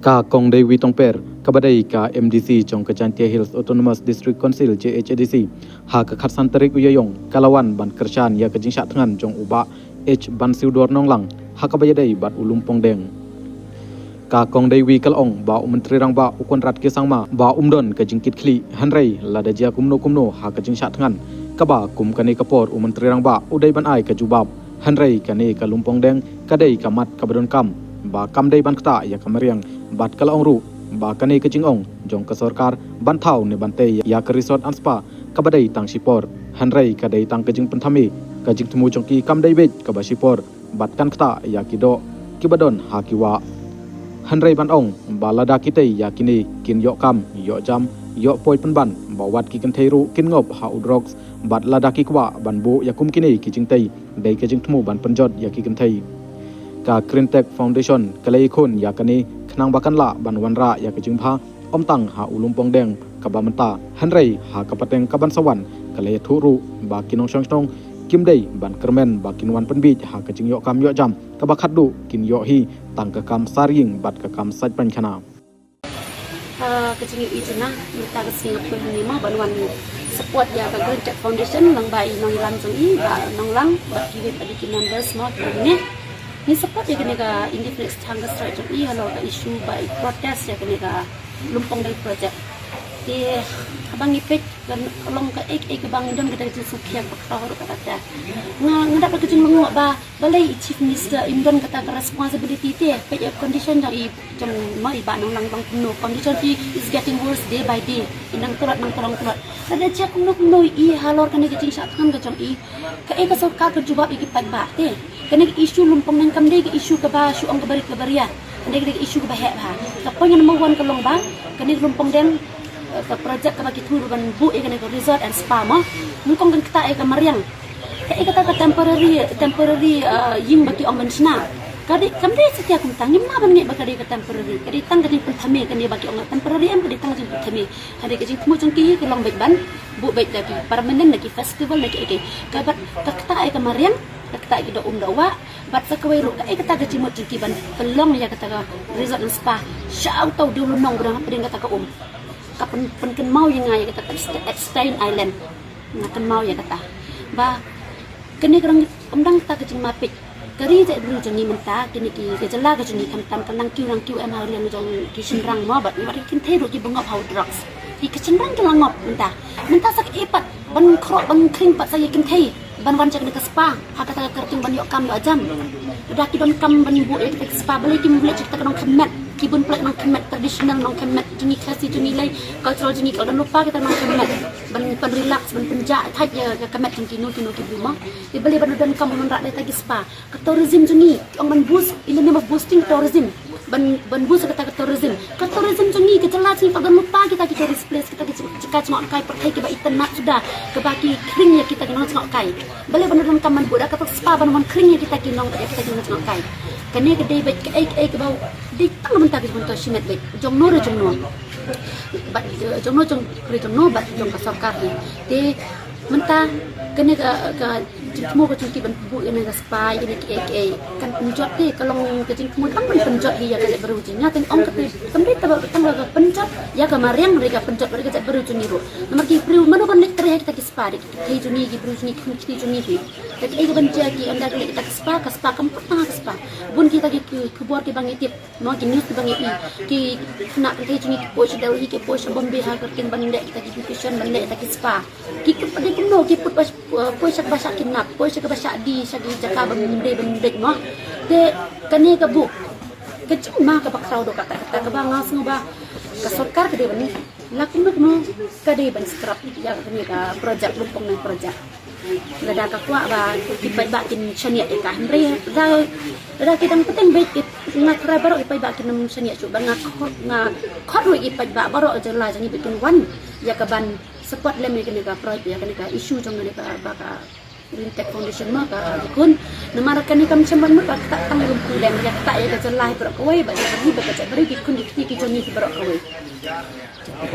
Ka Kong Dewi Tongper, Kabadai ka MDC Chong Kechantia Hills Autonomous District Council JHADC, ha ka khatsan tarik uyayong, Kalawan ban Kershan ya kejing syak tengan Chong Uba, H ban Siudor Nonglang, ha kabayadai bat Ulum Pongdeng. Ka Kong Dewi Kalong, ba Menteri Rang ba Ukon Rat Kisangma, ba Umdon kejingkit kli, Hanrei, Ladajia kumno ha kejing syak tengan, Kaba kum kane kapor Menteri Rang ba Udai ban ai kejubab, Hanrei kane ka Lumpongdeng, Kadai kamat kabadon kam, ba kamdai ban kta ya kamariang, bat kalaong ru ba kane kejing ong jong ka sarkar ban thau ne bante ya ka resort and spa kabadai tang sipor hanrei kadai tang kejing penthami kejing temu jongki kamdai bet ka ba sipor bat kan kta ya kido kibadon hakiwa hanrei ban ong ba lada kitei ya kini kin yo kam yo jam yo poi penban ba wat ki kan theiru kin ngop ha udrox bat lada ki kwa ban bu ya kum kini kijing tei dei kejing temu ban penjot ya ki kan thei ka Grintech Foundation kalai khon ya kani nang bakan la ban wanra ya kejing pha om tang ha Ulum Pongdeng kabamenta hanrei ha kapateng kaban sawan kalai thuru ba kinong song kim dei ban kermen ba kinwan penbi ha kejing yo kam yo jam kabakhat du kin yo hi tang ka kam saring bat ka kam saj pan khana kejing yo ituna mita ka Singapore ni ma banwan support ya ka Grintech Foundation lang bai nong lang jong i ba nong lang ba kiwe pa di members mo ni ni support ya kene ka indefinite tangga strike ni halo ka issue by protest ya kene ka Lumpong Deng project di abang ipek kan long ka ek bang don kita tu sukya bakta ro kata ngada pa kejing mengu ba balai chief minister indon kata responsibility te pe condition dari jam mai ba nang lang bang penuh condition is getting worse day by day inang turat nang tolong turat ada cek no I halor kan kejing sat kan ka jam I ka ka so ka jawab iki pat ba te kan issue Lumpong Deng kam dei issue ka ba su ang kabaria ndek issue ka ba he ba ka ponya number 1 ka long ba kan Lumpong Deng ke projek ke bagi turu ban bu ikan ke resort and spa mah mungkong kan kita ke mariang kata ke temporary ying bagi orang bencana kadi kamde setiap kuntang ni mana banyak bagi ke temporary kadi tang kadi pertama kan dia bagi orang temporary am kadi tang kadi pertama kadi kadi temu jengki ke long baik ban bu baik lagi permanent lagi festival lagi kabat kita ke mariang kita kita dawa bat sakawai ru kata ke cimut jengki ban pelong ya kata ke resort and spa syau tau dulu nong berang pedeng kata ke kapan penken mau yang ngaya kata Epstein Island ngakan mau ya kata ba kini kerang omdang ta kecing mapik kari je bru jengi menta kini ki gejala ke jengi tam kanang kiu em hau yang jong ki sinrang mo bat ni kin the ru ki bengop hau drugs ki kecenrang ke langop menta sak epat ban krok ban kring pat saya kin the ban wan cak ke spa ha kata kerting ban yok kam do jam udah ki don kam ban bu ke spa balik ki mulai cerita kanong kemet kibun plek nang kemet tradisional nang kemet jengi khasi jengi lai cultural jengi kalau lupa kita nang kemet ban relax ban penjak thaj ya kemet jengi no ki rumah di beli ban dan kam mun rak dai tagi spa ke tourism jengi ong ban boost in the name of boosting tourism ban boost kata tourism jengi ke celah sing pagan lupa kita displace kita cekak cengok kai perkai ke ba itan nak sudah ke baki kring ya kita nang cengok kai beli ban dan kam ban budak kata spa ban kring ya kita kinong kita cengok kai kene ke dei bet ke bau di tang bentar ke bentar simet bet jong no bat jong no bat jong ka sarkar ni de menta kene ka semua ke cungki ban bu ini ka spa ini ke kan penjot ni kalau kecing kemun kan penjot dia ka berujinya teng ong ke tembe tang ka penjot ya ka mariang mereka penjot mereka cak beruji ni ro nomor ki priu mano kan nek tere kita ki spa de ki juni ki beruji ni ki juni ki tak ai ban jaki anda kita ke spa kam pernah ke spa bun kita ki buat ki bang itip no ki news bang ki nak ki juni ki poch dawi ki poch bombe ha kertin ban dek kita ki vacation ban dek kita ki spa ki pada kuno ki put poch bahasa kinap poch ke bahasa di sagi jaka bende no de kane ka bu kecil mah ka bakrau do kata ka bang ngasung ba ka sarkar ke de bani lakum no ka de ban scrap ya kane ka projek Lumpong Deng projek gada ka kwa ba ki pai ba kin chania e ka hre da kita penting baik ngak rabaro ipai ba kin chania chu ba ngak khot ru ipai ba baro jela jangi bikin wan ya ka ban support lem ni ka projek ya kane ka issue jong ni ka ba ka Grintech Foundation mah ka kun namarakan ni kam chamban mah tak tang lumpu lem ya tak ya ka jelai berok kawai ba jadi ba ka beri ki kun ki joni ki berok kawai